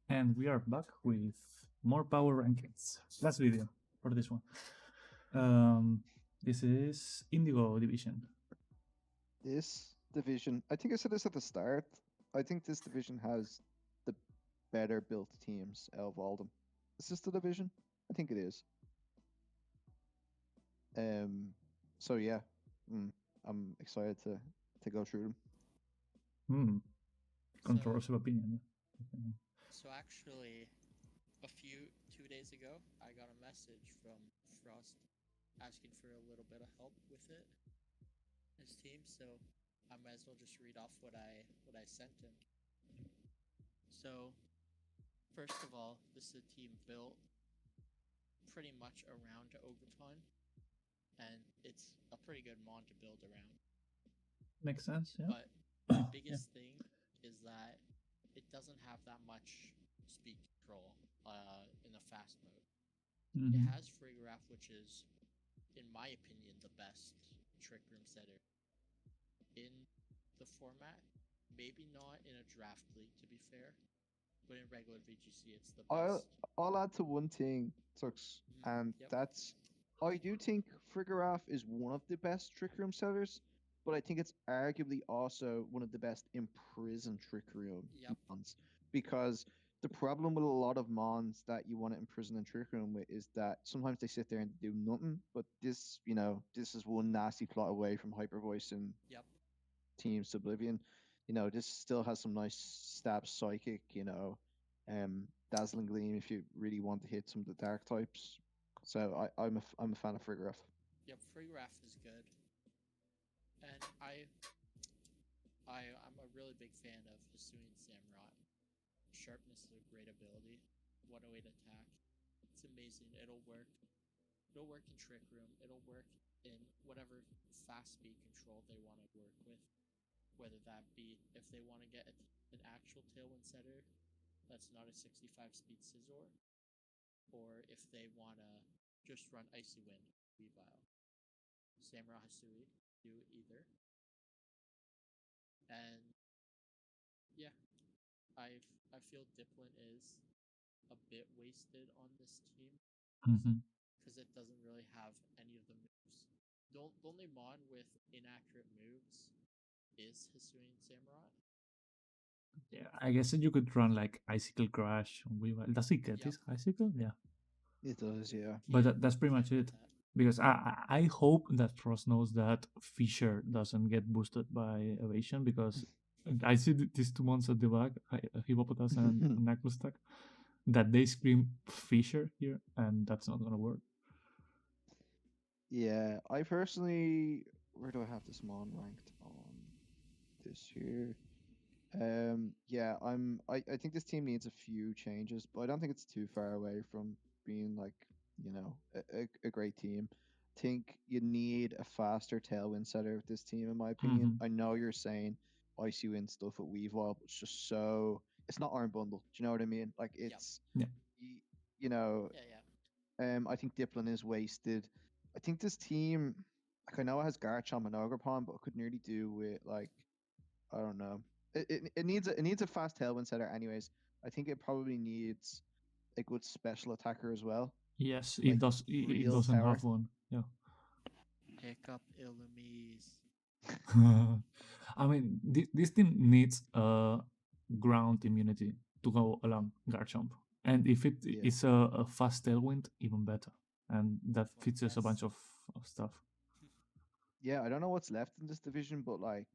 And we are back with more power rankings. Last video for this one. This is Indigo division. This division, I think I said this at the start. I think this division has the better built teams out of all of them. Is this the division? I think it is. So yeah, I'm excited to go through them. Hmm. So, Controversial opinion. so actually, a 2 days ago, I got a message from Frost asking for a little bit of help with it, his team. So I might as well just read off what I sent him. So first of all, this is a team built pretty much around Ogerpon, and it's a pretty good mon to build around. Makes sense, yeah. But the biggest thing is that it doesn't have that much speed control in the fast mode. It has Frigoraph, which is, in my opinion, the best trick room setter in the format. Maybe not in a draft league, to be fair, but in regular VGC, it's the best. I'll add to one thing, Tux, and Yep. that's I do think Frigoraph is one of the best trick room sellers, but I think it's arguably also one of the best imprisoned trick room Yep. mons. Because the problem with a lot of mons that you want to imprison in trick room with is that sometimes they sit there and do nothing. But this, this is one nasty plot away from hyper voice and Yep. Teams Oblivion. This still has some nice stab psychic, dazzling gleam if you really want to hit some of the dark types. So I'm a fan of Frigoraph. Yep. Frigoraph is good, and I'm a really big fan of Hisuian Samurott. Sharpness is a great ability. 108 attack. It's amazing. It'll work. It'll work in Trick Room. It'll work in whatever fast speed control they want to work with. Whether that be if they want to get an actual Tailwind setter that's not a 65 speed Scizor, or if they want to just run Icy Wind, Weavile. Samurott Hisui do either. And yeah, I feel Dipplin is a bit wasted on this team because it doesn't really have any of the moves. The only mon with inaccurate moves is Hisuian Samurott. Yeah, I guess that you could run like Icicle Crash. Does it get Yep. this Icicle? Yeah. It does, yeah. But that's pretty much it. Because I hope that Frost knows that Fisher doesn't get boosted by Evasion, because I see these 2 months at the back, Hippopotas and Knucklestack, that they scream Fisher here, and that's not gonna work. Yeah, I personally, where do I have this mon ranked on this here? Yeah, I think this team needs a few changes, but I don't think it's too far away from being like, a great team. Think you need a faster tailwind setter with this team, in my opinion. I know you're saying Icy Wind stuff at Weavile, but it's just it's not Iron Bundle. Do you know what I mean? Like it's, Yeah. you know, Yeah. I think Dipplin is wasted. I think this team, like I know it has Garchomp and Ogrepon, but it could nearly do with like, I don't know. It needs a fast tailwind setter anyways. I think it probably needs a good special attacker as well. Yes, Like it does. It real doesn't power. have one. Yeah. Pick up Illumise. I mean, this team needs ground immunity to go along Garchomp, and if it is a fast tailwind, even better, and that features a bunch of stuff. Yeah, I don't know what's left in this division, but like,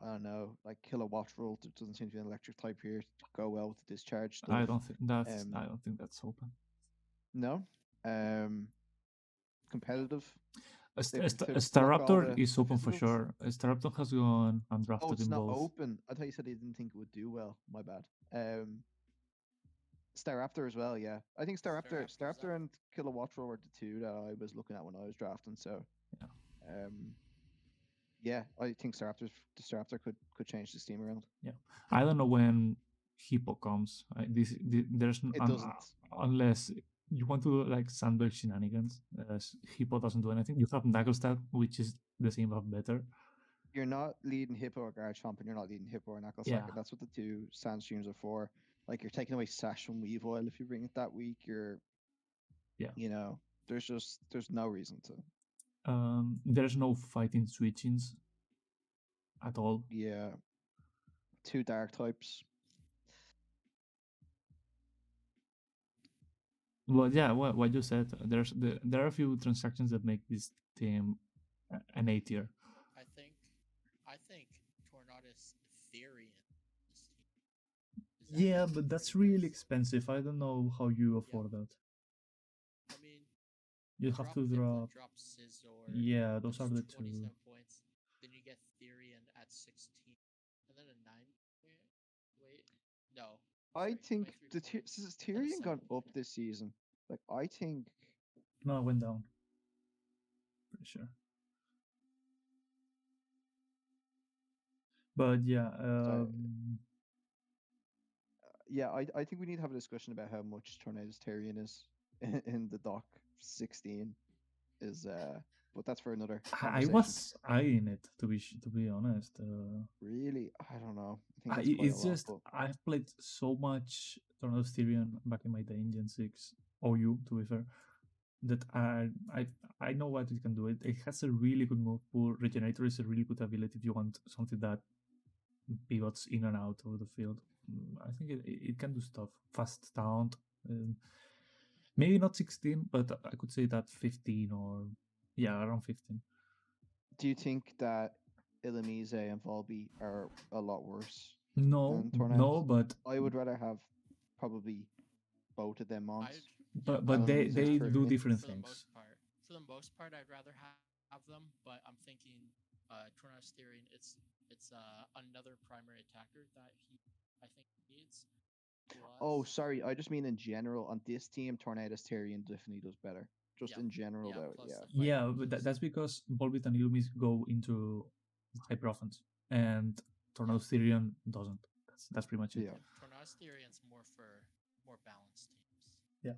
I don't know, like Kilowatt Roll doesn't seem to be an electric type here to go well with the discharge stuff. I don't think that's open. No. Competitive. A Staraptor is open for sure. A Staraptor has gone undrafted Oh, it's in not both. open. I thought you said he didn't think it would do well. My bad. Staraptor as well, yeah. I think Staraptor and Kilowatt Roll were the two that I was looking at when I was drafting. So, yeah, I think Staraptor could change the team around. Yeah, I don't know when Hippo comes. There's it doesn't unless you want to do like Sandberg shenanigans. Hippo doesn't do anything. You have Knucklestack, which is the same but better. You're not leading Hippo or Garchomp, and you're not leading Hippo or Knucklestack. Yeah. That's what the two Sand Streams are for. Like you're taking away Sash from Weavile if you bring it that week. Yeah. There's no reason to. There's no fighting switchings at all. Yeah, two dark types. Well, yeah, what you said. There are a few transactions that make this team an A tier. I think Tornadus Therian. Yeah, but that's really expensive. I don't know how you afford that. I mean, You have to drop. drop Scizor. Yeah, those are the 27 two. points. Then you get Therian at 16, and then a 9. Wait, no. I think 23 points. Has Tyrion gone up this season? Like I think. No, it went down. Pretty sure. But yeah, Yeah, I think we need to have a discussion about how much Tornado's Tyrion is in the doc 16 is but that's for another I conversation. was eyeing it to be honest. Really, I don't know. I think that's quite It's a lot. just But I've played so much Tornado Styrian back in my day in Gen 6 OU to be fair that I know what it can do. It has a really good move pool. Regenerator is a really good ability if you want something that pivots in and out of the field. I think it can do stuff. Fast taunt. Maybe not 16, but I could say that 15 or yeah, around 15. do you think that Illumise and Volby are a lot worse No, than Tornado? no, but I would rather have probably both of them on. but they do different for the things. most part. For the most part, I'd rather have them, but I'm thinking Tornadus Therian. It's another primary attacker that I think needs. Oh, sorry. I just mean in general on this team, Tornadus Tyrion definitely does better. Just in general, though. Yeah. Yeah, but that's because Volbit and Illumise go into hyper offense, and Tornado Styrian doesn't. That's pretty much it. Yeah. Tornadus Therian's more for more balanced teams. Yeah.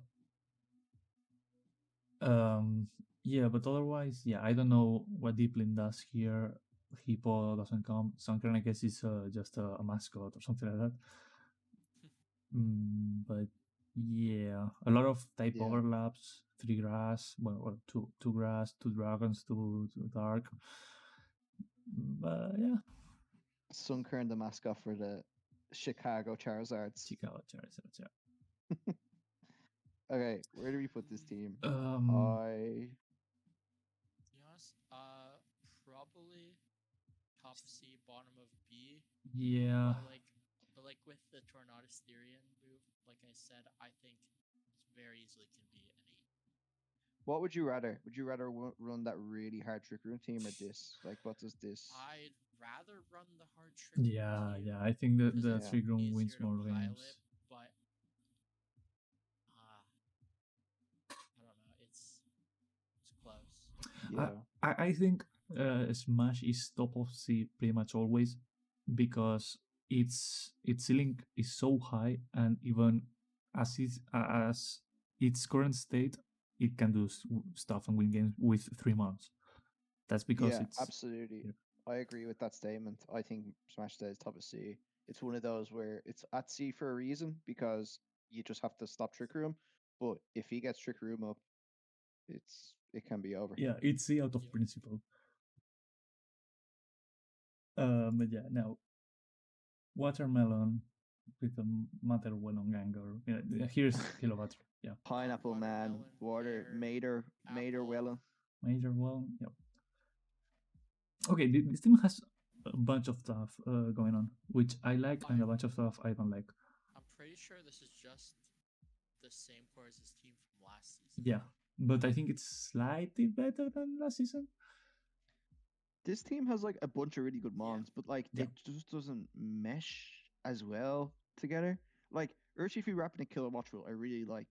Yeah, but otherwise, yeah, I don't know what Deeplin does here. Hippo doesn't come. Sunkern, I guess, is just a mascot or something like that. But yeah, a lot of type Yeah. overlaps. 3 grass, well, two grass, 2 dragons, 2 dark. But yeah, Sunkern, the mascot for the Chicago Charizards. Chicago Charizards, yeah. Okay, where do we put this team? To be honest, probably top C, bottom of B. Yeah. But like with the Tornadus Therian move, like I said, I think it's very easily can be an 8. What would you rather? Would you rather run that really hard Trick Room team or this? Like, what does this? I'd rather run the hard Trick Yeah, team. yeah. I think that the It's 3 room wins easier to more pilot, games. but I don't know. It's close. Yeah. I think Smash is top of C pretty much always because its ceiling is so high, and even as its current state, it can do stuff and win games with 3 months. That's because Yeah, it's absolutely. Yeah. I agree with that statement. I think Smash Day is top of C. It's one of those where it's at C for a reason because you just have to stop Trick Room. But if he gets Trick Room up, it can be over. Yeah, it's C out of principle. But yeah, now Watermelon with a Matterwellon Ganger. Yeah, here's Kilowatt. Yeah. Pineapple Man, Water, Mater, Wellen. Major well, yeah. Okay, this team has a bunch of stuff going on, which I like, and a bunch of stuff I don't like. I'm pretty sure this is just the same core as his team from last season. Yeah, but I think it's slightly better than last season. This team has like a bunch of really good mons, but like they just doesn't mesh as well together. Like Urshifu wrapping a Kilowatt Roll, I really like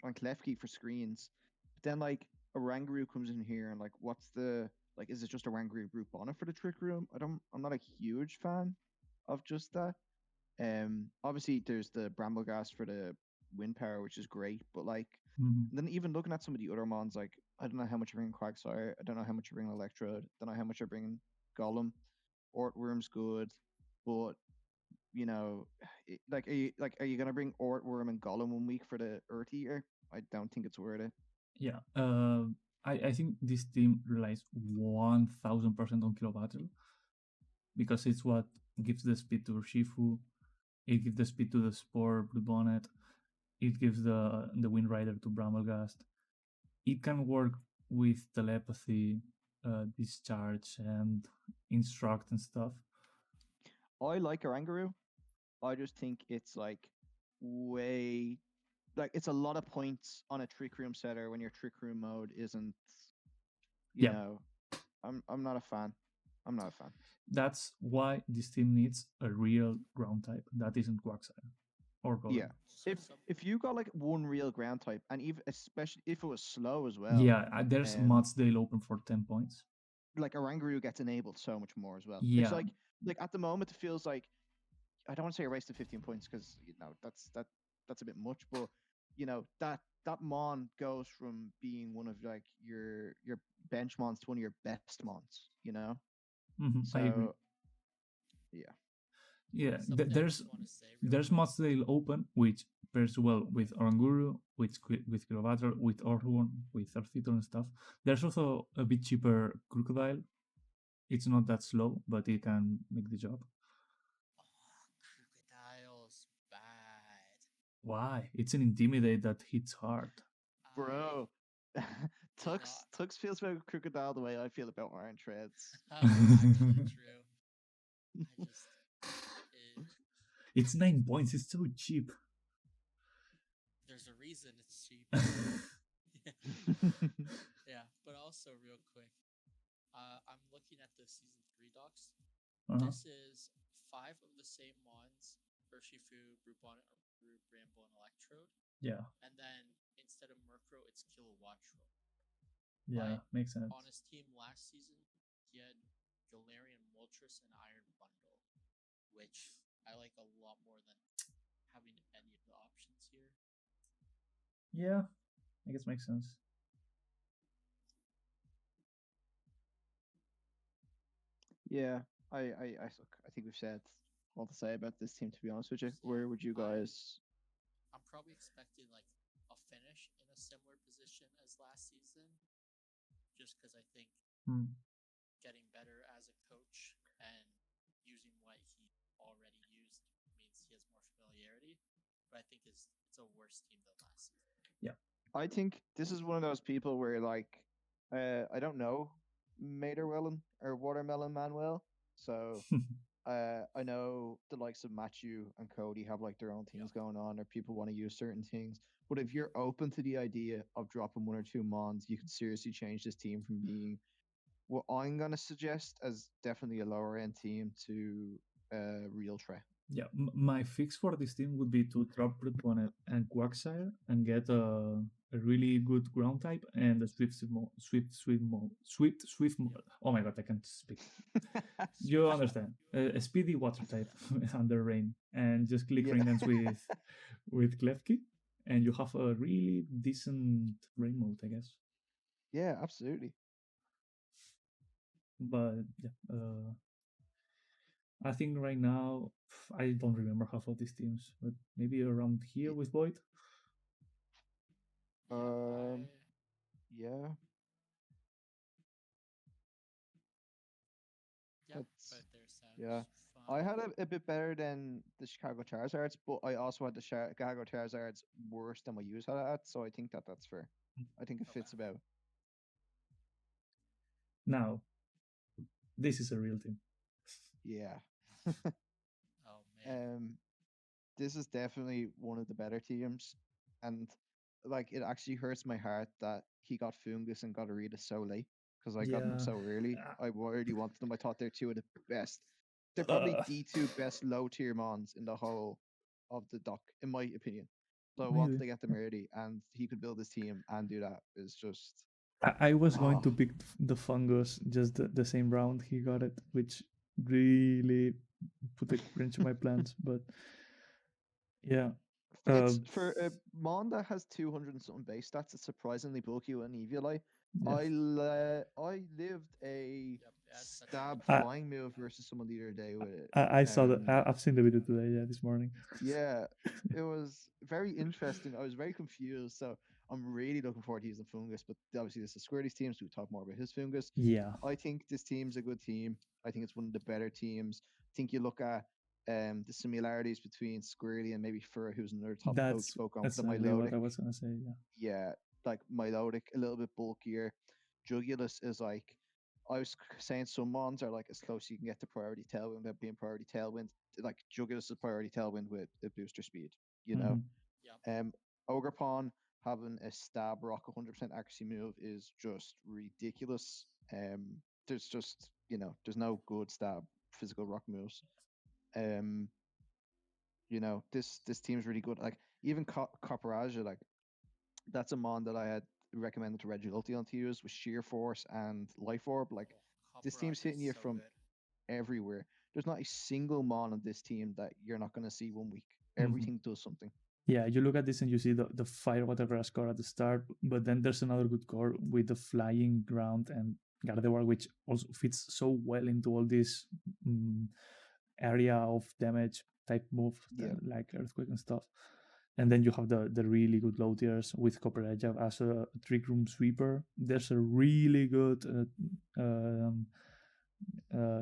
on Klefki for screens. But then like a Rangaroo comes in here and like what's the like is it just a Rangaroo group on it for the Trick Room? I'm not a huge fan of just that. Obviously there's the Bramblegrass for the wind power, which is great, but like then even looking at some of the other mons, like I don't know how much I bring Quagsire, I don't know how much I bring Electrode, don't know how much I bring Golem. Ortworm's good, but you know, are you gonna bring Ortworm and Golem 1 week for the Earth Eater? I don't think it's worth it. Yeah. I think this team relies 1000% on Kilo Battle because it's what gives the speed to Shifu. It gives the speed to the Spore Blue Bonnet. It gives the Wind Rider to Bramblegast. It can work with telepathy, discharge, and instruct and stuff. I like Orangaroo. I just think it's like way like it's a lot of points on a Trick Room setter when your Trick Room mode isn't. You Yeah, know, I'm not a fan. I'm not a fan. that's why this team needs a real ground type that isn't Quagsire or Yeah. Golem. So If some if you got like one real ground type, and even especially if it was slow as well, Yeah, there's mods they'll open for 10 points. like Orangaroo gets enabled so much more as well. It's Yeah. like at the moment it feels like I don't want to say a race to 15 points because that's a bit much, but that mon goes from being one of like your bench mons to one of your best mons. I agree. So yeah, Yeah, something I there's just want to say real quick. mods they'll open which pairs well with Oranguru, with Kilovator, with Orthworm, with Earthito and stuff. There's also a bit cheaper Crocodile. It's not that slow, but it can make the job. Crocodile's bad. Why? It's an Intimidate that hits hard. bro. You know, Tux feels about Crocodile the way I feel about Iron Treads. actually true. I just It's 9 points. It's so cheap. there's a reason it's cheap. Yeah, but also real quick, I'm looking at the season 3 docs. This is 5 of the same mons: Urshifu, Brubon, Bramble, and Electrode. Yeah. And then instead of Murkrow, it's Kilowattrel. Yeah, But makes sense. on his team last season, he had Galarian Moltres and Iron Bundle, which I like a lot more than having any of the options here. Yeah, I guess makes sense. Yeah, I think we've said all to say about this team. To be honest with you, where would you guys? I'm probably expecting like a finish in a similar position as last season, just because I think getting better as a coach and using what he already used means he has more familiarity. But I think it's a worse team than last season. Yeah, I think this is one of those people where like I don't know Materwellen or Watermelon Manuel, so I know the likes of Matthew and Cody have like their own things going on, or people want to use certain things. But if you're open to the idea of dropping 1 or 2 mons, you can seriously change this team from being what I'm gonna suggest as definitely a lower end team to real threat. Yeah, my fix for this team would be to drop Brutbonnet and Quagsire and get a really good ground type and a Swift mode. Oh my god, I can't speak. You understand? A speedy water type under rain, and just click Yeah. rain dance with Klefki, and you have a really decent rain mode, I guess. Yeah, absolutely. But yeah, I think right now I don't remember half of these teams, but maybe around here with Void. Yeah. Yeah, That's but their sounds yeah. I fine. had a bit better than the Chicago Charizards, but I also had the Chicago Charizards worse than what you had at, so I think that's fair. I think it fits about. Now, this is a real team. Yeah. Oh man. This is definitely one of the better teams, and like it actually hurts my heart that he got Fungus and got Arita so late because I got them so early. I really wanted them. I thought they're 2 of the best. They're probably the 2 best low tier mons in the whole of the dock, in my opinion. So I wanted to get them early, and he could build his team and do that. Is just. I was going to pick the Fungus just the same round he got it, which really put a wrench in my plans. But yeah, It's for a mon that has 200 and something base stats. It's surprisingly bulky and Eviolite. Yeah. I lived a That's such a stab good I, flying move versus someone the other day with it. I saw that. I've seen the video today. Yeah, this morning. Yeah, it was very interesting. I was very confused. So I'm really looking forward to using Fungus, but obviously this is Squirty's team, so we'll talk more about his Fungus. Yeah, I think this team's a good team. I think it's one of the better teams. I think you look at the similarities between Squirly and maybe Fur, who's another top poke that's spoke on with the exactly what Milotic. I was gonna say. Yeah. Yeah, like Milotic, a little bit bulkier. Jugulus is like, I was saying some mons are like as close as you can get to priority tailwind without being priority tailwind. Like Jugulus is priority tailwind with the booster speed, you know. Mm-hmm. Yep. Ogrepon having a stab rock 100% accuracy move is just ridiculous. There's just, there's no good stab physical rock moves. Um, this team's really good. Like even Copperaja, like that's a mon that I had recommended to Reggie Ulti on to use with Sheer Force and Life Orb. Like Oh, this team's Copperage hitting is you so from good. everywhere. There's not a single mon on this team that you're not going to see 1 week. Mm-hmm. Everything does something. Yeah, you look at this and you see the fire whatever core at the start, but then there's another good core with the flying ground and Gardevoir, which also fits so well into all this area of damage type move Yeah. like earthquake and stuff. And then you have the really good low tiers with Copper Edge as a trick room sweeper. There's a really good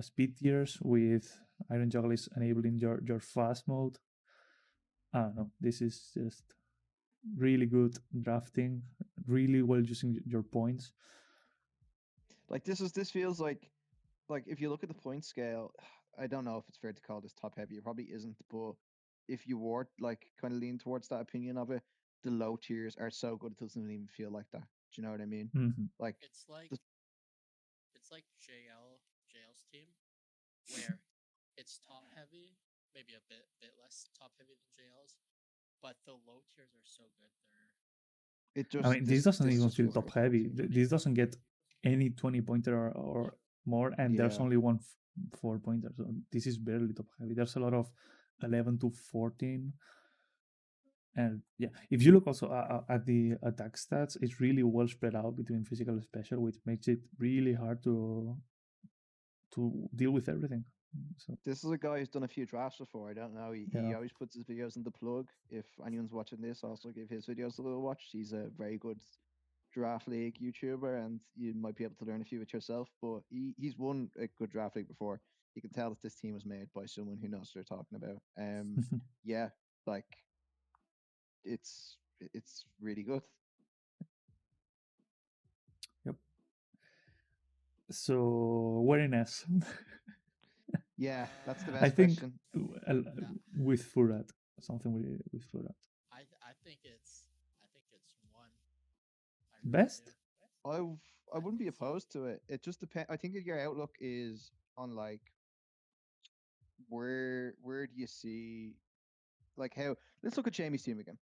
speed tiers with Iron Juggle is enabling your fast mode. I don't know. This is just really good drafting, really well using your points. Like this feels like if you look at the point scale, I don't know if it's fair to call this top heavy. It probably isn't, but if you were like kind of lean towards that opinion of it, the low tiers are so good it doesn't even feel like that. Do you know what I mean? Mm-hmm. Like It's like the, JL's team, where it's top heavy, maybe a bit less top heavy than JL's, but the low tiers are so good. it I just mean, this doesn't this even just feel feels top very top heavy. tier. This doesn't get any 20 pointer or Yep. more, and there's Yeah. only one 4 pointer. So this is barely top heavy. There's a lot of 11 to 14. And yeah, if you look also at the attack stats, it's really well spread out between physical and special, which makes it really hard to deal with everything. So This is a guy who's done a few drafts before. I don't know. He yeah. always puts his videos in the plug. If anyone's watching this, also give his videos a little watch. He's a very good draft league YouTuber, and you might be able to learn a few of it yourself. But he's won a good draft league before. You can tell that this team was made by someone who knows what they're talking about. Yeah, like it's really good. Yep. So wariness. Yeah, that's the Uh, best I think question. Yeah. with Furat, something with Furat. I think it's one. I really Best? do. I I I wouldn't be think so. opposed to it. It just depends. I think that your outlook is on like where do you see like how let's look at Jamie's team again.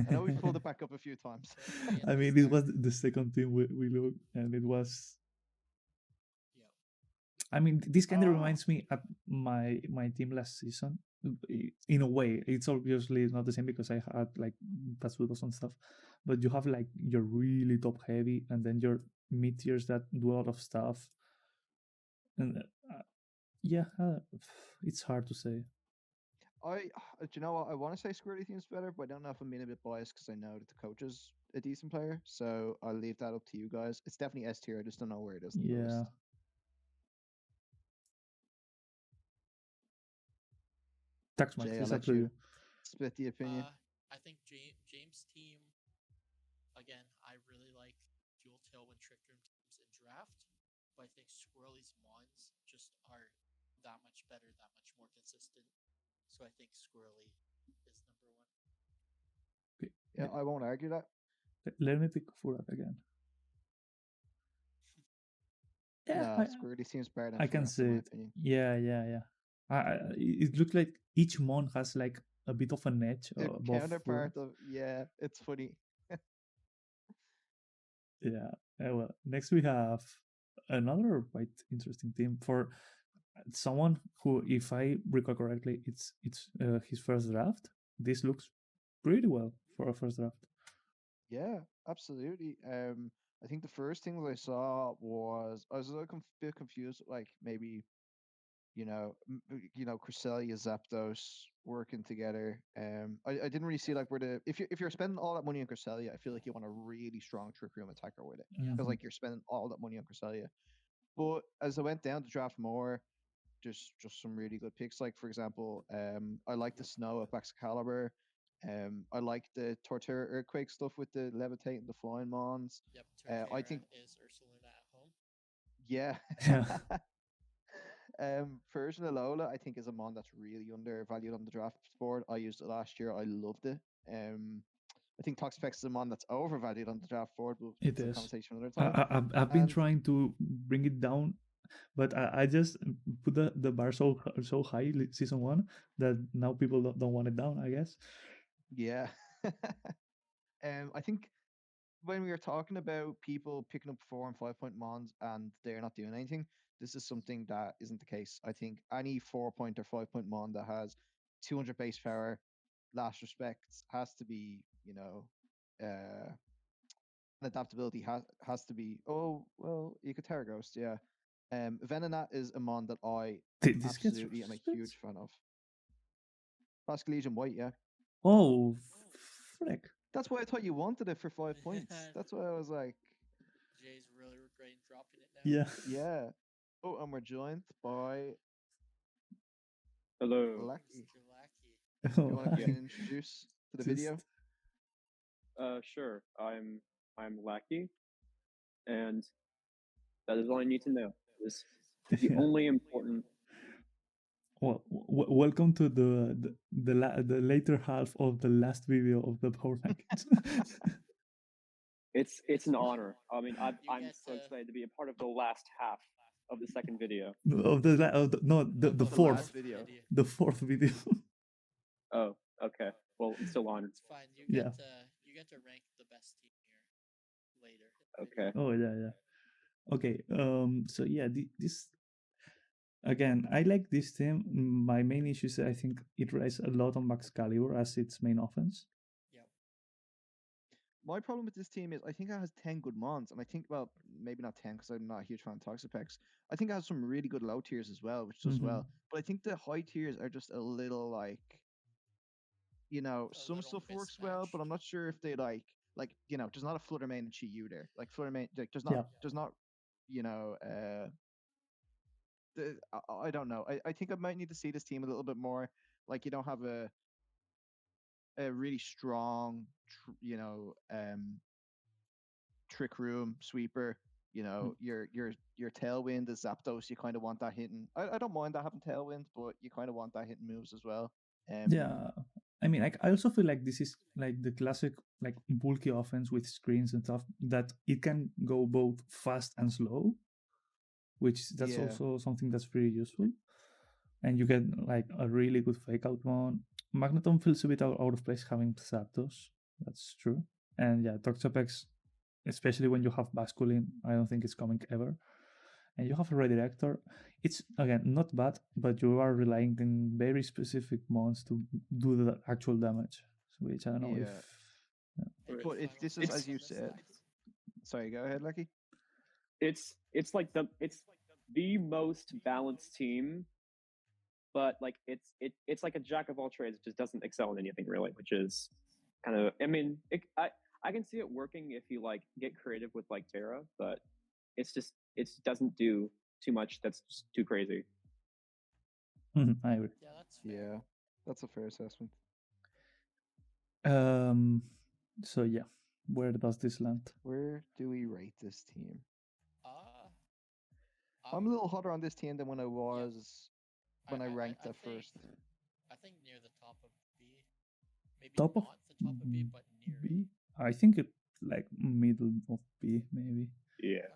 I know we've pulled it back up a few times. Jamie at I the mean, this start. was the second team we looked, and it was. Yep. I mean, this kind of Ah, reminds me of my team last season. In a way, it's obviously not the same because I had like Pasudos and stuff, but you have like your really top heavy, and then your mid tiers that do a lot of stuff. And yeah, it's hard to say. do you know what? I want to say Squirly team's better, but I don't know if I'm being a bit biased because I know that the coach is a decent player. So I'll leave that up to you guys. It's definitely S tier. I just don't know where it is on the list. Yeah, Tuxmux, Jay, I'll it's up let to you you. split the opinion. I think James' team, again, I really like dual tailwind trick room teams in draft, but I think Squirrely's mons just are that much better, that much more consistent. So I think Squirrely is number one. Okay. Yeah, I won't argue that. Let me pick Furat again. Yeah, No, Squirly seems better than I can Fur, in say my it. opinion. Yeah. It looks like each mon has like a bit of an edge The above Furat. counterpart of it's funny. Yeah. Well, next we have another quite interesting team for someone who, if I recall correctly, it's his first draft. This looks pretty well for a first draft. Yeah, absolutely. I think the first thing that I saw was I was a little bit confused, like maybe Cresselia, Zapdos working together. I didn't really see like where the if you're spending all that money on Cresselia, I feel like you want a really strong Trick Room attacker with it because like you're spending all that money on Cresselia. But as I went down to draft more, just some really good picks. Like for example, I like the Snow of Excalibur. I like the Torterra Earthquake stuff with the levitating, the flying mons. Yep, I Torterra think is Ursaluna at home. yeah. Yeah. Persian Alola, I think, is a mon that's really undervalued on the draft board. I used it last year. I loved it. I think Toxapex is a mon that's overvalued on the draft board, but It that's a is. conversation another time. I've been And trying to bring it down, but I just put the bar so high season one that now people don't want it down, I guess. yeah, I think when we were talking about people picking up 4 and 5 point mons and they're not doing anything, this is something that isn't the case. I think any 4 point or 5 point mon that has 200 base power, last respects, has to be, uh, adaptability has to be. Oh well, you could Terra Ghost, yeah. Venonat is a mon that I This gets absolutely am a respect. huge fan of. Classic Legion White, yeah. Oh, frick! That's why I thought you wanted it for 5 points. That's why I was like, Jay's really regretting dropping it now. Yeah. yeah. Oh, and we're joined by Hello. Lackey. Mr. Lackey. Do you Oh, want to quickly introduce to the just video? Sure. I'm Lackey, and that is all I need to know. This is the yeah. only important. Well, welcome to the later half of the last video of the power rankings. It's an honor. I mean, I'm get so to- excited to be a part of the last half of the second video. of no, the Of the fourth last video. the fourth video. Oh, okay. Well, I'm still honored. It's fine. You Yeah. get to rank the best team here later. Okay. Oh yeah. Okay. So yeah, this again, I like this team. My main issue is I think it relies a lot on Excalibur as its main offense. Yep. My problem with this team is I think it has 10 good mons, and I think, well, maybe not 10 because I'm not a huge fan of Toxapex. I think it has some really good low tiers as well, which does well. But I think the high tiers are just a little like, some little stuff works well, but I'm not sure if they there's not a Flutter Mane and Chi-Yu there. Like Flutter Mane, like, there's not, I don't know. I think I might need to see this team a little bit more. Like you don't have a really strong, trick room sweeper. Your tailwind is Zapdos. You kind of want that hitting. I don't mind that having tailwind, but you kind of want that hitting moves as well. Yeah. I mean, I also feel like this is like the classic like bulky offense with screens and stuff that it can go both fast and slow, which that's Yeah. also something that's pretty useful. And you get like a really good fake out one. Magneton feels a bit out of place having Zapdos. That's true. And yeah, Toxapex, especially when you have Basculin, I don't think it's coming ever. And you have a Redirector. It's again not bad, but you are relying on very specific mons to do the actual damage, which I don't know Yeah. if. But if this is as you said, sorry, go ahead, Lucky. It's like it's the most balanced team, but like it's like a jack of all trades, just doesn't excel in anything really, which is kind of. I mean, I can see it working if you like get creative with like Terra, but it doesn't do too much. That's just too crazy. I agree. Yeah, that's fair. Yeah, that's a fair assessment. So yeah, where does this land? Where do we rate this team? I'm a I'm little hotter on this team than when I was when I ranked at think- first. I think near the top of B. Maybe Top of not the top of B, but near. B? I think it like middle of B maybe. Yeah.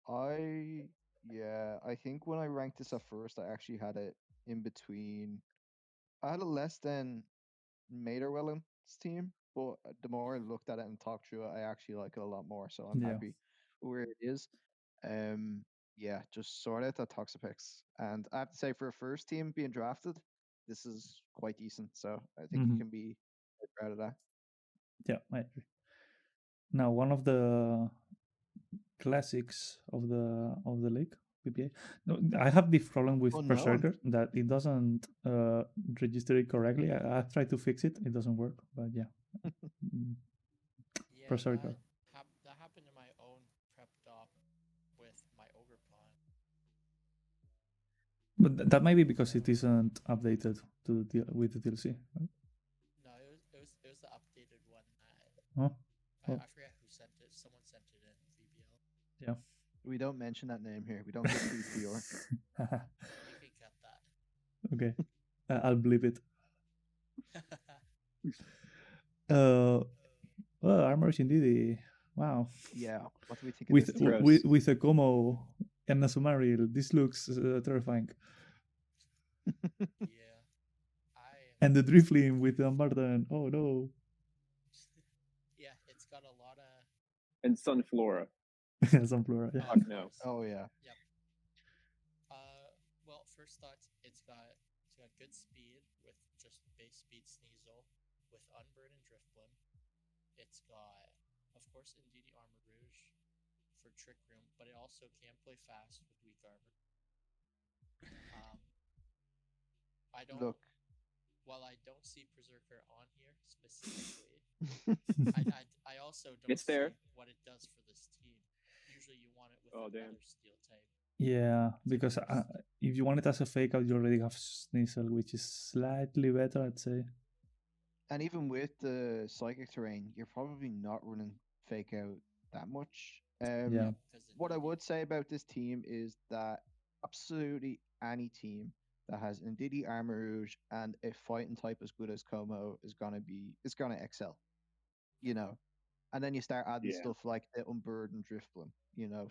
Okay. I think when I ranked this at first, I actually had it in between. I had it less than Materwellen's team, but the more I looked at it and talked through it, I actually like it a lot more. So I'm Yeah. happy where it is. Just sort out that Toxapex. And I have to say, for a first team being drafted, this is quite decent. So I think you can be proud of that. Yeah, I agree. Now, one of the classics of the league, PPA. No, I have this problem with Unknown. Berserker that it doesn't register it correctly. I've tried to fix it; it doesn't work. But yeah, Mm, Yeah, Berserker. that happened to my own prep dop with my ogre pawn. But that might be because it isn't updated to with the DLC. Right? No, it was the updated one that Oh, well, I forget who sent it. Someone sent it in VBL. yeah. We don't mention that name here. We don't get free PR. You can cut that. Okay, I'll bleep it. Well, Armor's indeed. Wow. Yeah. What do we think of With this Gross. team? with a Como and a Sumaril, this looks terrifying. Yeah, And the Drifling with the Martin. Oh no. yeah, it's got a lot of And Sunflora. Sunflora. Yeah. Fuck no. Oh yeah. Yep. Well, first thoughts, it's got good speed with just base speed Sneasel with Unburn and Driftblim. It's got, of course, Indeedee Armor Rouge for Trick Room, but it also can play fast with weak armor. I don't. Look. While I don't see Berserker on here specifically, I also don't It's there. see what it does for this team. Usually, you want it with Oh, another damn. steel type. Yeah, because if you want it as a fake out, you already have Sneasel, which is slightly better, I'd say. And even with the psychic terrain, you're probably not running fake out that much. Yeah. What I would say about this team is that absolutely any team that has Indeedee Armor Rouge and a fighting type as good as Como is gonna excel. You know. And then you start adding Yeah. stuff like the Unburdened Driftbloom,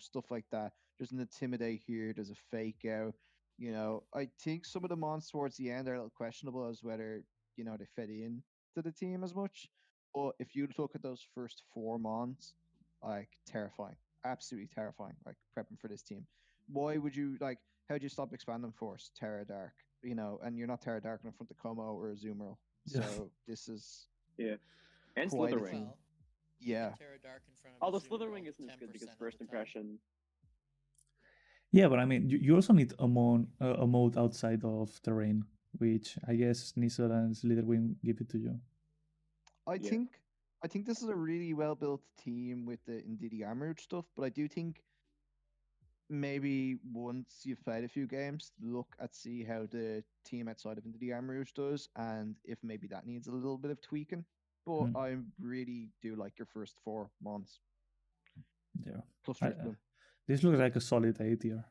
stuff like that. There's an Intimidate here, there's a Fake Out. I think some of the mons towards the end are a little questionable as whether, they fit in to the team as much. But if you look at those first 4 mons, like terrifying, absolutely terrifying, like prepping for this team. Why would you how'd you stop expanding force? Terra Dark, and you're not Terra Dark in front of Como or Azumarill. Yeah. So this is Yeah. And quite a Slitherwing. team. Well, Yeah. Terra Dark in front of Although Azumarill Slitherwing isn't as good because 10% of first the time. impression. Yeah, but I mean, you also need a mode outside of terrain, which I guess Sneasel and Slitherwing give it to you. I Yeah. think this is a really well built team with the Indeedee Armored stuff, but I do think maybe once you've played a few games, see how the team outside of Indeedee Armored does, and if maybe that needs a little bit of tweaking. But I really do like your first 4 months. Yeah. Plus Driftbloom. This looks like a solid A tier.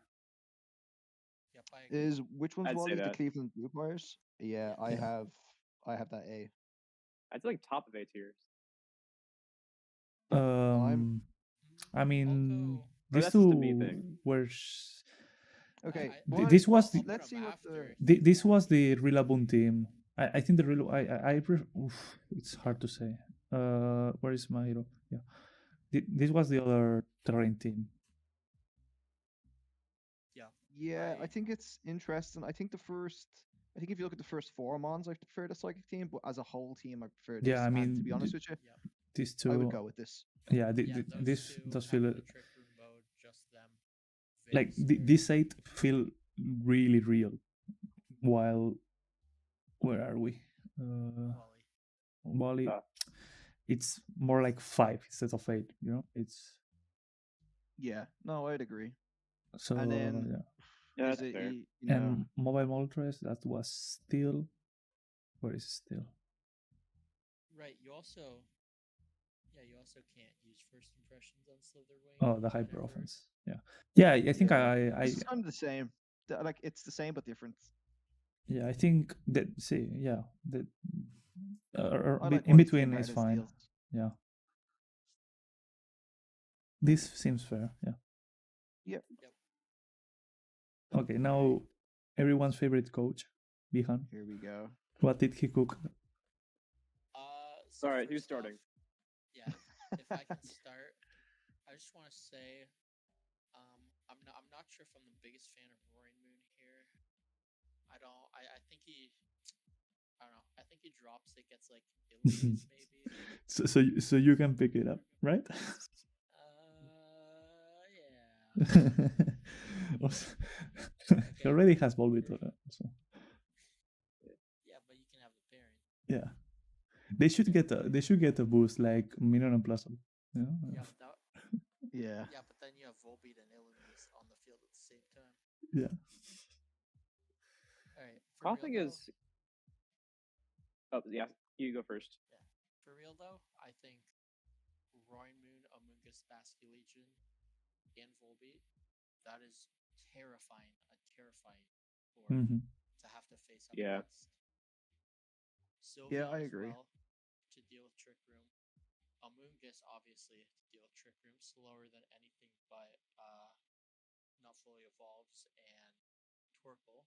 Yep, I agree. Is which one's I'd say Wally? The that. Cleveland Blue Flyers? Yeah, I Yeah. have that A. I'd say like top of A tiers. I mean, I'll go. these that's just a two me thing. were. Okay, this was I'll the put 'em after. this was the Rillaboom team. I think the real it's hard to say. Where is my hero? Yeah, this was the other terrain team. Yeah, I think it's interesting. I think if you look at the first 4 mons, I prefer the Psychic team, but as a whole team, I prefer this. Yeah, I mean, and to be honest with you, these two. I would go with this. Yeah, Those this two does have feel the Trick Room mode, just them. like Very this 8 feel really real. While where are we? Wally. Wally. It's more like 5 instead of 8. It's. Yeah, no, I'd agree. So And then, Yeah, is that's it, fair. And Mobile Moltres, that was still. Where is it still? Right. You also can't use first impressions on Slitherwing. Oh, the hyper offense. Yeah, yeah. I think it's kind of the same. Like it's the same but different. Yeah, I think that. See, yeah, that. Like In between is fine. Steals. Yeah. This seems fair. Yeah. Yep. Okay, now everyone's favorite coach, Vihaan. Here we go. What did he cook? So All right, who's first off, starting? Yeah, if I can start, I just want to say, I'm not sure if I'm the biggest fan of Roaring Moon here. I don't know. I think he drops it, gets like Illumise maybe. So you can pick it up, right? Yeah. He already has Volvitor, so Yeah, but you can have the pairing. yeah. They should get a boost like Minion and Plaza. You know? Yeah, but that, Yeah. yeah, but then you have Volbeat and Illumise on the field at the same time. Yeah. All right. For Coughing real, is. Oh yeah, you go first. Yeah. For real though, I think Roaring Moon, Amoonguss, Basky Legion, and Volbeat, that is terrifying. A terrifying board Mhm. to have to face up Yeah. against. Sylveon I as agree. well to deal with Trick Room. Amoonguss obviously to deal with Trick Room, slower than anything but not fully evolves and Torkoal.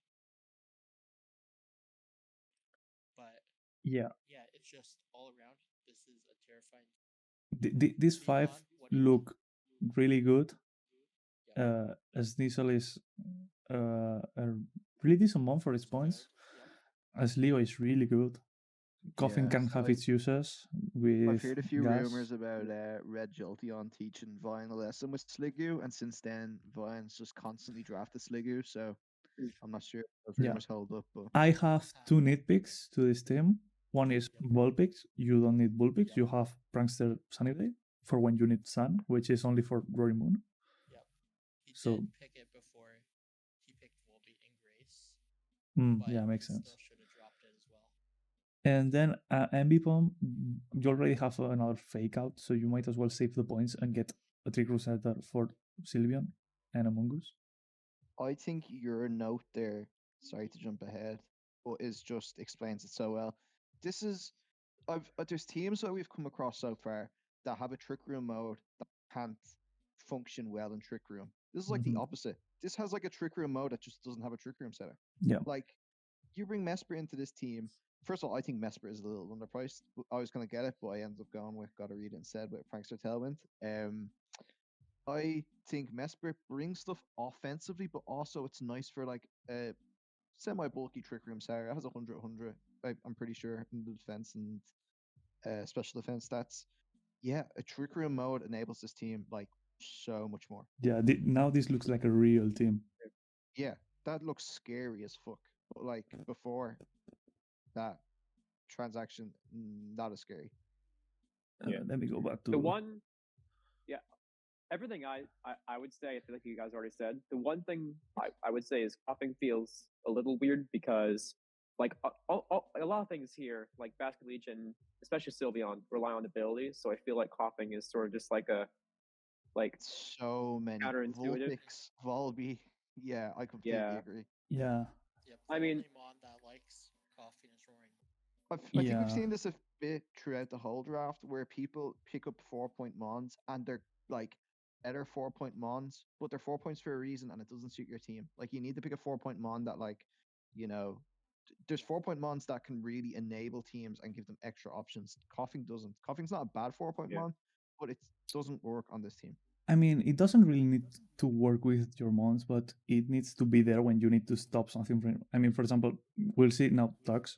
But Yeah. it's just all around. This is a terrifying. These five Vihaan, what do you look really good. Yep. Sneasel is a really decent mon for its points. Yep. As Leo is really good. Coughing Yeah, can have I've- its uses with I've heard a few gas. rumors about Red Jolteon teaching Vihaan a lesson with Sliggoo, and since then Vihaan's just constantly drafted Sliggoo, so I'm not sure if those Yeah. rumors hold up. But I have two nitpicks to this team. One is Vulpix. You don't need Vulpix. You have Prankster Sunny Day for when you need Sun, which is only for Roaring Moon. Yep. He So- did pick it before he picked Volbeat and Grace. But Yeah, makes he sense. still should have dropped it as well. And then Ambipom, you already have another fake out, so you might as well save the points and get a Trick Setter for Sylveon and Among Us. I think your note there, sorry to jump ahead, but is just explains it so well. This is there's teams that we've come across so far that have a Trick Room mode that can't function well in Trick Room. This is like the Mhm. opposite. This has like a Trick Room mode that just doesn't have a Trick Room setter. Yeah. Like you bring Mesper into this team. First of all, I think Mesper is a little underpriced. I was gonna get it, but I ended up going with Gotta Read instead with Prankster Tailwind. I think Mesper brings stuff offensively, but also it's nice for like a semi-bulky Trick Room Sarah. It has 100. I'm pretty sure in the defense and special defense stats. Yeah, a Trick Room mode enables this team like so much more. Yeah, now this looks like a real team. Yeah, that looks scary as fuck. But like before that transaction, not as scary. Yeah. Let me go back to The one, yeah, everything I would say, I feel like you guys already said. The one thing I would say is coughing feels a little weird because, like, a lot of things here, like Basket Legion, especially Sylveon, rely on abilities. So I feel like coughing is sort of just like a, like, So many counterintuitive. Vulpix, Volby. Yeah, I completely Yeah. agree. yeah. Yep. I The mean- only mon that likes coughing is Roaring. I think Yeah. we've seen this a bit throughout the whole draft where people pick up 4-point mons and they're like better 4-point mons, but they're 4 points for a reason and it doesn't suit your team. Like you need to pick a 4-point mon that like, there's 4-point mons that can really enable teams and give them extra options. Coughing doesn't. Coughing's not a bad 4-point Yeah. mon, but it doesn't work on this team. I mean, it doesn't really need to work with your mons, but it needs to be there when you need to stop something from. I mean, for example, we'll see now Tux.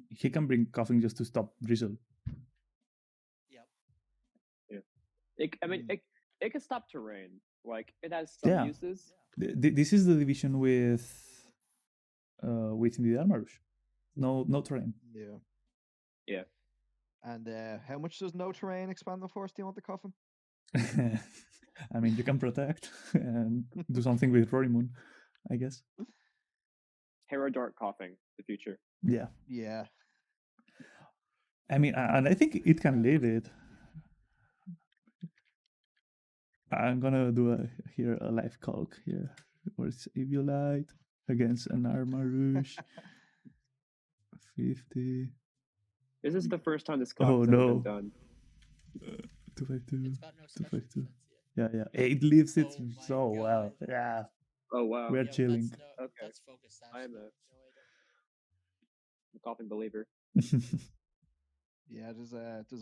He can bring coughing just to stop Drizzle. Yep. I mean, it can stop terrain. Like, it has some Yeah. uses. This is the division with the Armarouge. No terrain. Yeah. Yeah. And how much does no terrain expand the force? Do you want the coffin? I mean, you can protect and do something with Roaring Moon, I guess. Hero Dart coughing, the future. Yeah. Yeah. I mean, and I think it can lead it. I'm gonna do here a live calc here. Or Saviolite against an Armarouge. 50. This is the first time this Oh, calc has ever no. been done. 252. It's got no special 252. defense yet. Yeah. It leaves it Oh my so well. God. Yeah. Oh, wow. We're Yeah, but chilling. That's Okay. that's focus sash. I am though. a- No, I'm a coughing believer. Yeah, there's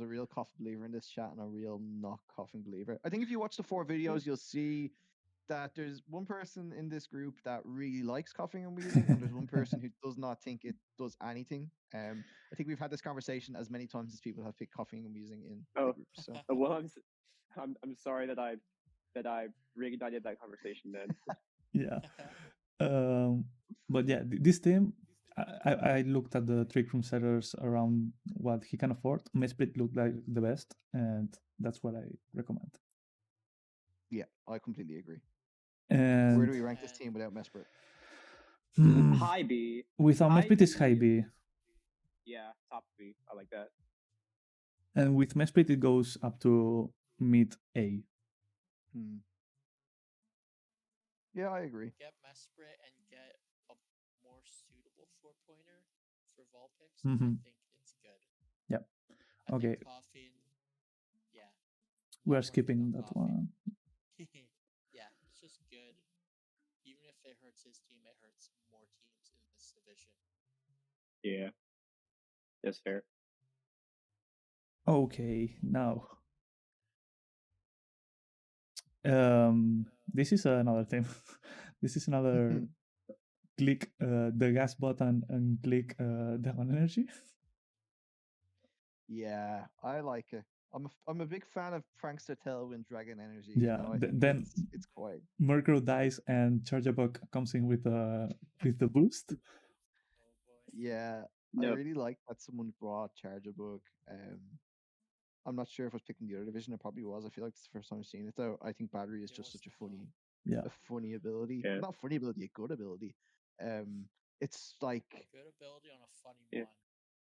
a real coffin believer in this chat and a real not coffin believer. I think if you watch the 4 videos, you'll see that there's one person in this group that really likes coughing and wheezing, and there's one person who does not think it does anything. I think we've had this conversation as many times as people have picked coughing and wheezing in the Oh, group. So well, I'm sorry that I reignited that conversation then. Yeah. But yeah, this team, I looked at the trick room setters around what he can afford. Mesprit looked like the best, and that's what I recommend. yeah, I completely agree. And Where do we rank this team without Mesprit? High B. Without High Mesprit is high B. B, Yeah, top B. I like that. and with Mesprit it goes up to mid A. Yeah, I agree. Get Mesprit and get a more suitable 4-pointer for Vol picks. Mhm. I think it's good. Yep. I Okay. think coughing, yeah. We not are working skipping on that coughing. one. Yeah, it's just good. Even if it hurts his team, it hurts more teams in this division. Yeah, that's fair. Okay, now this is another thing. This is another click the gas button and click Dragon Energy. Yeah, I like it. I'm a big fan of Prankster Tailwind Dragon Energy. Yeah, You know, I think then it's quite. Murkrow dies and Charjabug comes in with the boost. Oh boy. Yeah, I Nope. really like that someone brought Charjabug. I'm not sure if I was picking the other division. It probably was. I feel like it's the first time I've seen it though. I think Battery is It just was such a not. Yeah, funny ability. Yeah. Not funny ability, a good ability. It's like Good ability on a funny Yeah. one.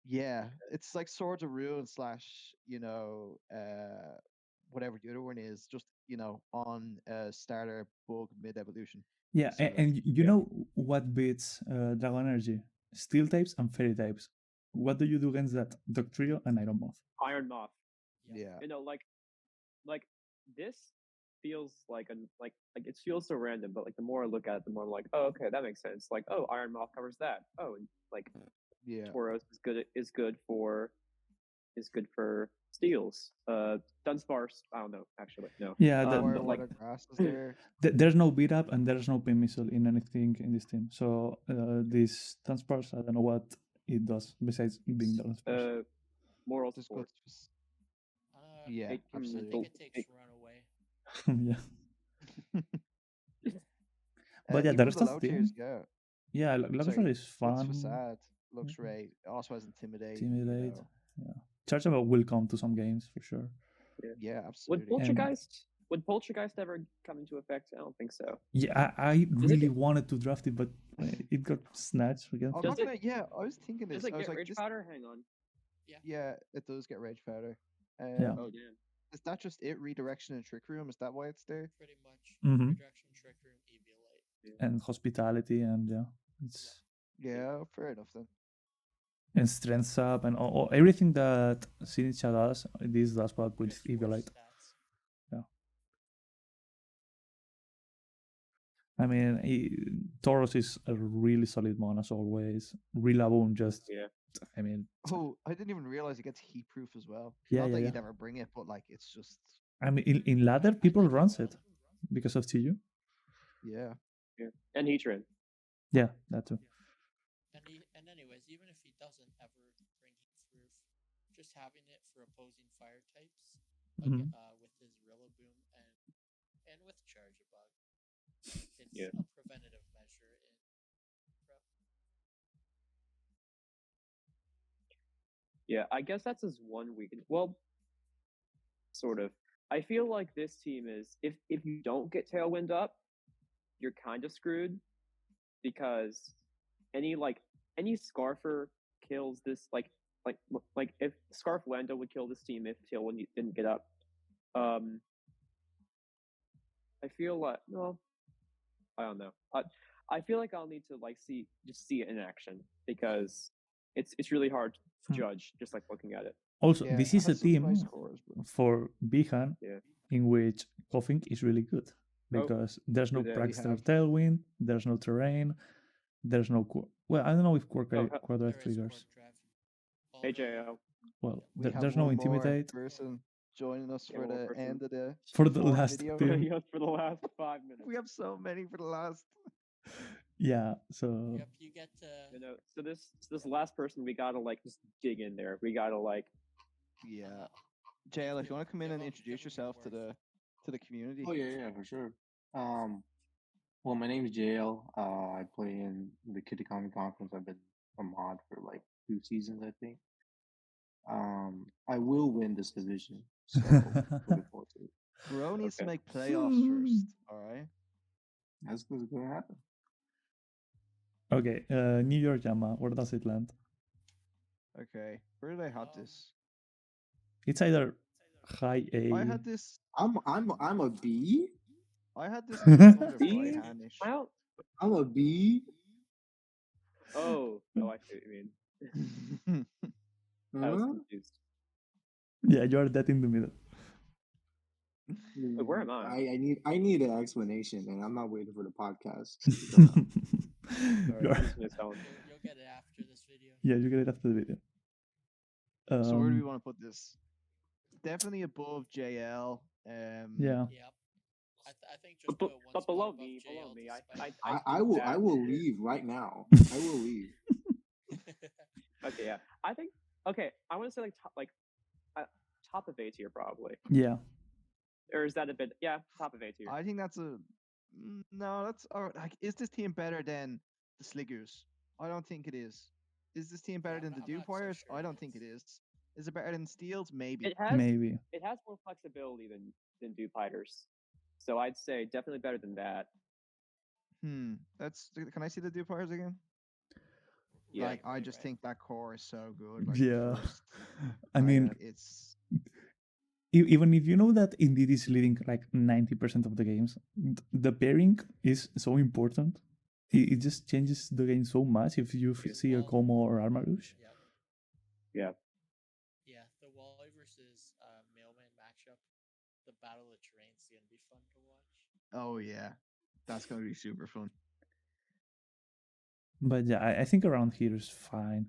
yeah, it's like Swords of Ruin slash whatever the other one is. Just on starter bug mid evolution. yeah, So and good. you Yeah. know what beats Dragon Energy? Steel types and Fairy types. What do you do against that? Doctrio and Iron Moth. Iron Moth. Yep. Yeah. You know, like this feels like it feels so random, but like the more I look at it, the more I'm like, oh, okay, that makes sense. Like, oh, Iron Moth covers that. Oh, and like Yeah. Tauros is good for steals. Dunsparce, I don't know, actually, no. Yeah, Fire but like Water Grass is there. there's no beat up and there's no pin missile in anything in this team. So this Dunsparce, I don't know what it does besides being Dunsparce. moral Just support. good. Yeah, It can I absolutely. think it takes run away. Yeah, but yeah, even the for rest the of low the team, tiers, yeah. yeah, Luxray is Looks fun. facade, looks great. It also has Intimidate. Intimidate. Yeah, Chargeable will come to some games for sure. Yeah, absolutely. Would Poltergeist ever come into effect? I don't think so. Yeah, I really wanted to draft it, but it got snatched again. I'm not gonna. Yeah, I was thinking this. Does it I was get like, Rage Powder? Hang on. Yeah, it does get Rage Powder. Yeah. Oh damn. Is that just it? Redirection and Trick Room? Is that why it's there? Pretty much. Mhm. Rejection, Trick Room, Eviolite. And Hospitality, and yeah, it's Yeah, fair enough then. and Strength Up and everything that Sinicha does. This does but with There's more Eviolite. stats. Yeah. I mean, Tauros is a really solid mon as always. Rillaboom just, Yeah. I mean, Oh, I didn't even realize it gets heat proof as well. Yeah, Not yeah, that yeah. you'd ever bring it, but like it's just I mean, in ladder, people runs it because of TU. yeah. Yeah. And Heatran. Yeah, that too. And anyways, even if he doesn't ever bring heat proof, just having it for opposing fire types, like Mhm. with his Rillaboom and with Charjabug, it's Yeah. a preventative measure in prep. Yeah, I guess that's his one weakness. Well, sort of. I feel like this team is if you don't get Tailwind up, you're kind of screwed because any Scarfer kills this like if Scarf Lando would kill this team if Tailwind didn't get up. I feel like I don't know. I feel like I'll need to see it in action because it's really hard to judge just like looking at it. Also, Yeah, this it is a has some team nice scores, but for Vihaan Yeah. in which coughing is really good Oh, because there's no good, we Praxter have- Tailwind, there's no terrain, there's no well, I don't know if Quark Oh, Quadrive There is triggers. Quark Drive. AJO. Well, we have there's no one more Intimidate. person joining us Yeah, for one more the person. end of the For the short last video. thing. Yes, for the last 5 minutes. We have so many for the last. Yeah, so Yep, you get to. You know, so this last person, we gotta like just dig in there. We gotta like. Yeah. JL, if you want to come in and introduce give 'em your yourself to the community. Oh yeah, for sure. Well, my name is JL. I play in the Kid Economy Conference. I've been a mod for like 2 seasons, I think. I will win this division, so looking forward to it. Bro needs to Okay. make playoffs first. All right. That's what's gonna happen. okay, New York Yama, where does it land? Okay. Where did I have this? It's either high A. I had this. I'm a B. I had this under B? Vihaan-ish. I'm a B. Oh, I see what you mean. I was Huh? confused. Yeah, you are that in the middle. Wait, where am I? I need an explanation, and I'm not waiting for the podcast. You are- You'll get it after this video. yeah, you get it after the video. So where do we want to put this? Definitely above JL. Yeah. Yep. I think just But, put one but spot below above me, JL despite- I will leave right now. I will leave. Okay, yeah. I think okay. I want to say top of A tier probably. Yeah. Or is that a bit? Yeah, top of A tier. I think that's a no. That's like. Is this team better than the Sliggers? I don't think it is. Is this team better than the I'm not so Dewpires? sure I it don't think is. it is. Is it better than Steels? Maybe. It has Maybe. it has more flexibility than Dupiters. So I'd say definitely better than that. That's. Can I see the Dewpires again? Yeah. Like I just think that core is so good. Like Yeah. first, I mean, it's even if you know that Indeed is leading like 90% of the games, the pairing is so important. It just changes the game so much if you see a Como or Armarouche. Yep. Yeah. Yeah, the Wally versus Mailman matchup, the Battle of Terrain's gonna be fun to watch. oh yeah, that's gonna be super fun. But yeah, I think around here is fine.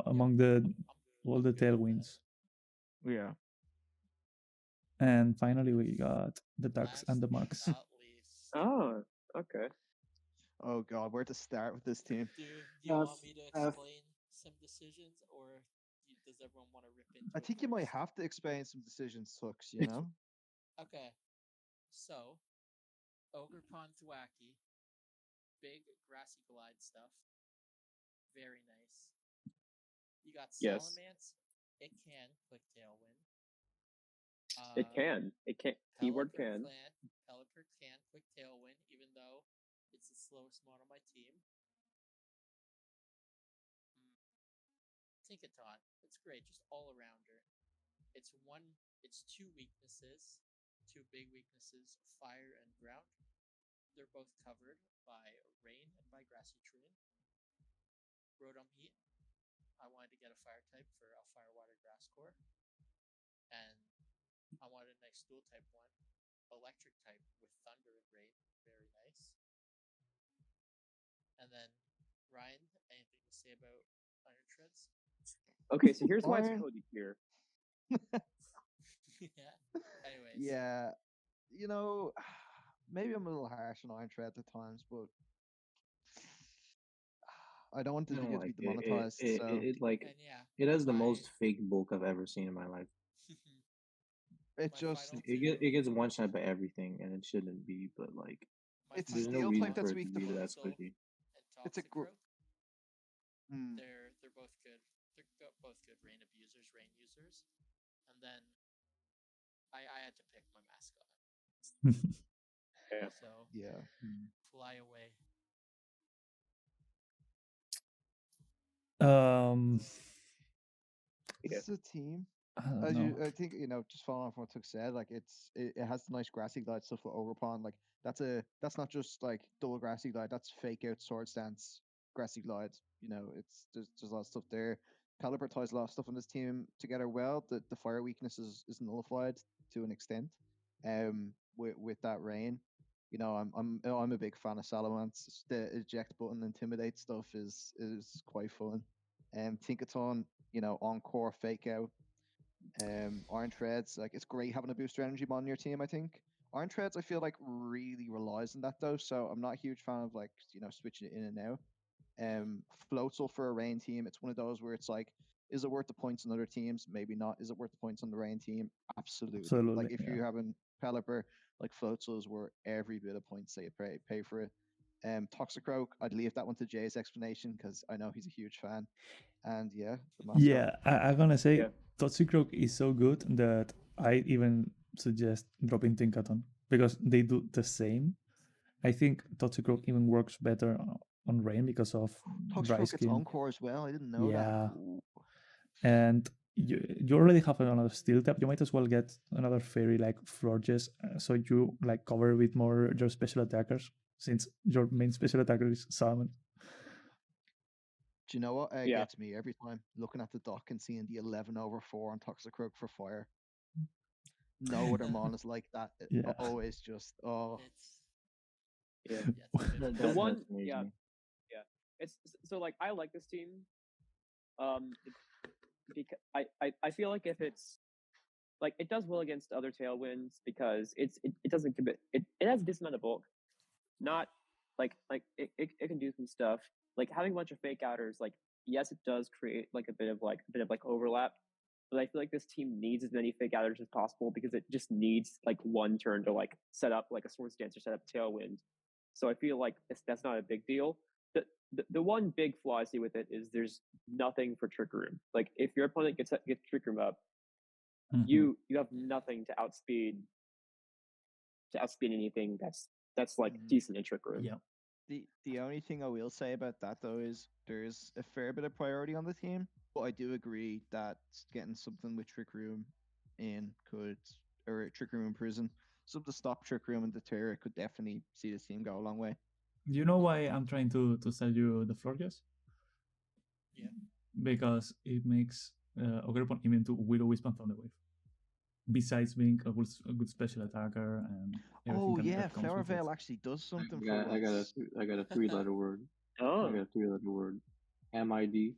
Among the all the tailwinds. Yeah. And finally, we got the Tux and the Mux. Oh, okay. Oh god, where to start with this team? Do you want me to explain some decisions, or does everyone want to rip into I it think you might first? have to explain some decisions, Tux. You know. Okay, so Ogre Pond's wacky, big grassy glide stuff, very nice. You got Yes. Salamence, it can click Tailwind. It can. It can. Keyword can. Pelipper can quick Tailwind, even though it's the slowest mod on my team. Tinkaton, it's great, just all arounder. It's two weaknesses, two big weaknesses, fire and ground. They're both covered by rain and by grassy terrain. Rotom Heat, I wanted to get a fire type for a fire water grass core. And I wanted a nice dual type one. Electric type with thunder and rain, very nice. And then Ryan, anything to say about Iron Treads? Okay, so here's why it's Cody here. Yeah. Anyways. Yeah, you know, maybe I'm a little harsh on Iron Tread at times, but I don't want the video to be demonetized. It has the most fake bulk I've ever seen in my life. It just it gets one shot by everything, and it shouldn't be. But like, it's there's no steel reason type for that's it to weak to be that squishy. It's a They're both good. They're both good rain abusers, rain users. And then I had to pick my mascot. Yeah. So yeah. Fly away. It's a team. I I think just following from what Tuck said, like it has the nice grassy glide stuff with Overpond. Like that's not just like double grassy glide. That's fake out sword stance grassy glide. There's a lot of stuff there. Caliber ties a lot of stuff on this team together well. The fire weakness is nullified to an extent. With that rain, I'm a big fan of Salamence. The eject button intimidate stuff is quite fun. Tinkaton, encore fake out. Orange Reds, like it's great having a booster energy mod on your team. I think Orange Reds, I feel like really relies on that though. So I'm not a huge fan of like switching it in and out. Floatzel for a rain team, it's one of those where it's like, is it worth the points on other teams? Maybe not. Is it worth the points on the rain team? Absolutely. Like Absolutely, if yeah. you're having Pelipper, like Floatzel is worth every bit of points that you pay for it. Toxicroak, I'd leave that one to Jay's explanation because I know he's a huge fan. And yeah, the mascot. Yeah, I'm gonna say Yeah. Toxicroak is so good that I even suggest dropping Tinkaton because they do the same. I think Toxicroak even works better on rain because of dry Toxicroak gets skin. Encore as well. I didn't know Yeah, that. Ooh. and you already have another steel tap. You might as well get another fairy like Florges, so you like cover a bit more your special attackers since your main special attacker is Salmon. Do you know what Yeah. gets me every time? Looking at the dock and seeing the 11/4 on Toxicroak for fire. No other mon is like that. Yeah. Always just, oh. It's Yeah. it's a bit The of one, amazing. yeah, yeah. It's so like I like this team. Because I feel like if it's like it does well against other tailwinds because it doesn't commit it has a decent amount of bulk. Not it can do some stuff. Like having a bunch of fake outers, like yes, it does create like a bit of overlap. But I feel like this team needs as many fake outers as possible because it just needs like one turn to like set up like a Swords Dancer, set up Tailwind. So I feel like that's not a big deal. The one big flaw I see with it is there's nothing for Trick Room. Like if your opponent gets Trick Room up, Mhm. you have nothing to outspeed anything that's like Mhm. decent in Trick Room. Yeah. The only thing I will say about that though is there's a fair bit of priority on the team, but I do agree that getting something with Trick Room in could, or Trick Room in prison, something to stop Trick Room and deter it could definitely see this team go a long way. You know why I'm trying to sell you the Florges? yeah. Because it makes Ogrepon immune to Willow Wisp and Thunderwave. Besides being a good special attacker and everything Oh yeah, that comes Flower with it. Veil actually does something I for got, I got a once. th- I got a 3-letter word. I Oh, got a 3-letter word. MID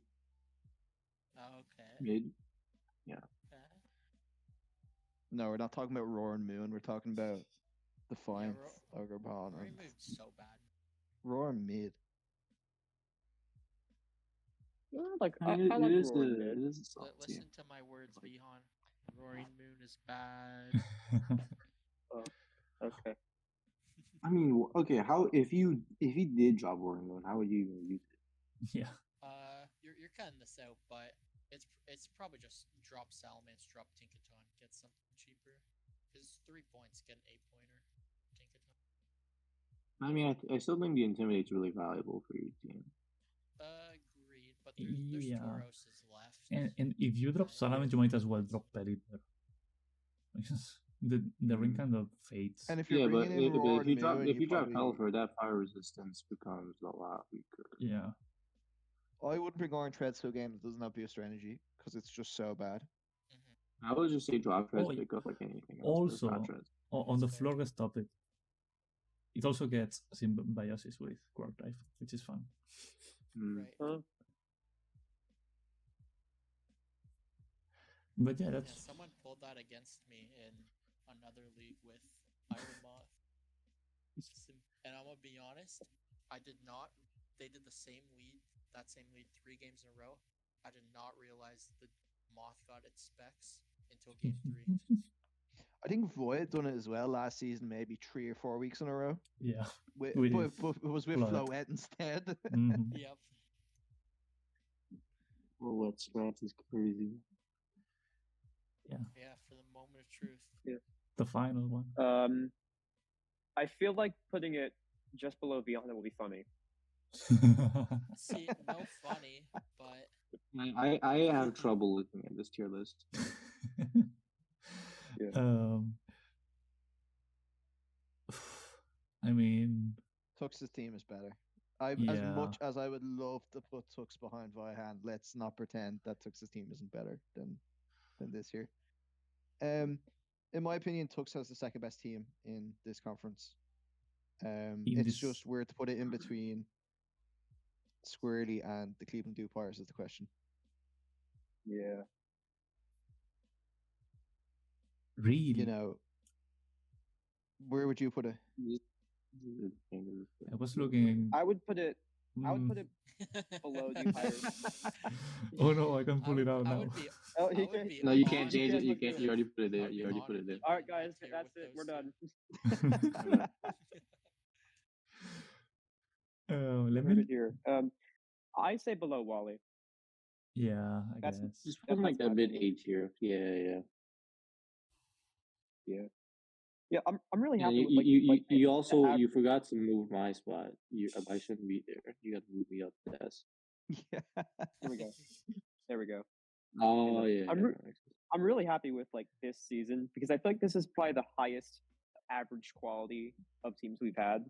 Okay. mid. Okay. No, we're not talking about Roaring Moon. We're talking about Defiant Ogrepon Rory and moved so bad. Roaring Mid. like I mean, I it like is Roaring a Mid. it is a solid team. Listen to my words, Vihaan. Roaring Moon is bad. Okay. I mean, okay. How if you did drop Roaring Moon, how would you even use it? Yeah. You're cutting this out, but it's probably just drop Salamence, drop Tinkaton, get something cheaper. Because 3 points, get an 8-pointer. Tinkaton. I mean, I still think the Intimidate's really valuable for your team. Agreed, but there's Yeah. Tauroses left. And if you drop Salamence, you might as well drop Pelipper. Because the ring kind of fades. And if you're Yeah, but bringing in but Roaring Moon, if you you drop probably, Pelipper, that fire resistance becomes a lot weaker. Yeah. I wouldn't bring Orange Reds to a game that doesn't have booster energy because it's just so bad. I would just say drop treads Oh, pick up like anything else. But drop also, treads. on the That's fair. Florges topic, it also gets symbiosis with Quark Drive, which is fun. Mm. Right. But yeah, Yeah, that's someone pulled that against me in another league with Iron Moth. And I'm gonna be honest, I did not. They did the same lead, that same lead 3 games in a row. I did not realize the Moth got its specs until game 3. I think Void done it as well last season, maybe 3 or 4 weeks in a row. yeah. But With it was with Flood. Floette instead. Mhm. Yep. Well, wet scratch is crazy. Yeah, for the moment of truth. The final one. I feel like putting it just below Vihaan will be funny. See, no funny, but I have trouble looking at this tier list. Yeah. I mean, Tux's team is better. As Yeah. much as I would love to put Tux behind Vihaan, let's not pretend that Tux's team isn't better than this year. In my opinion, Tux has the second best team in this conference. It's this- just weird to put it in between Squirly and the Cleveland Dupires is the question. Yeah. Really? You know, where would you put it? I was looking. I would put it Mm. below the higher. Oh no, I can pull it out I now. would be. Oh, I you would can't. be No, you can't honored. change it. You look can't. good. You already put it there. I'd be You already put it honored there. to All right, be guys, up here that's with it. We're those done. Let We're me. good here. I say below Wally. Yeah, I That's guess. Just put like that's the my mid opinion. A tier. Yeah. Yeah. I'm really And happy you with you the also average. you forgot to move my spot. I shouldn't be there. You got to move me up to S. Yeah. There we go. There we go. Oh yeah. I'm really happy with like this season because I feel like this is probably the highest average quality of teams we've had.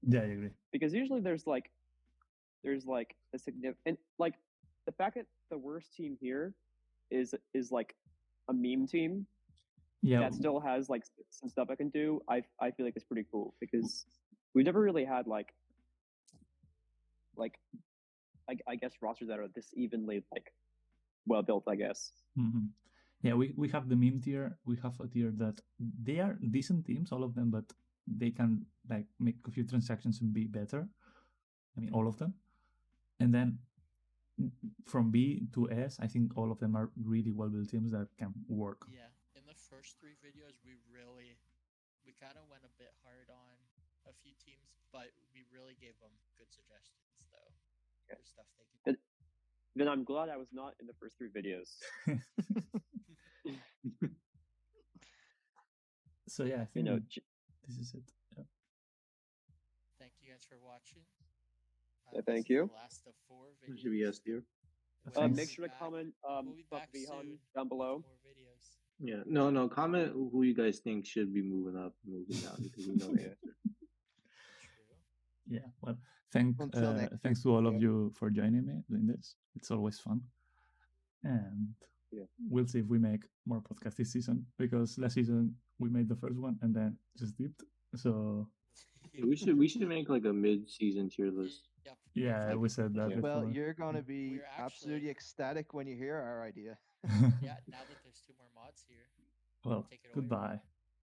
Yeah, I agree. Because usually there's like a significant like the fact that the worst team here is like a meme team Yeah, that still has like some stuff I can do. I feel like it's pretty cool because we never really had like I guess rosters that are this evenly like well built. I guess. mm-hmm. Yeah, we have the meme tier. We have a tier that they are decent teams, all of them, but they can like make a few transactions and be better. I mean, all of them. And then from B to S, I think all of them are really well built teams that can work. Yeah, in the first 3 videos, we kind of went a bit hard on a few teams, but we really gave them good suggestions, though. Okay. For stuff they could. Then I'm glad I was not in the first 3 videos. So yeah, I think this is it. Yeah. Thank you guys for watching. Thank this you. Is the last of 4 videos. Should be S tier. Make sure to comment We'll be back Vihaan soon down below. with more videos. Yeah. No. Comment who you guys think should be moving up, moving down, because we know the answer. True. Yeah. Well, Until next thanks to all of you for joining me doing this. It's always fun. And we'll see if we make more podcasts this season, because last season we made the first one and then just dipped. So yeah, we should make like a mid-season tier list. Yep. yeah, we said that before. Well, you're gonna be absolutely ecstatic when you hear our idea. Yeah, now that there's 2 more mods here. Well, goodbye.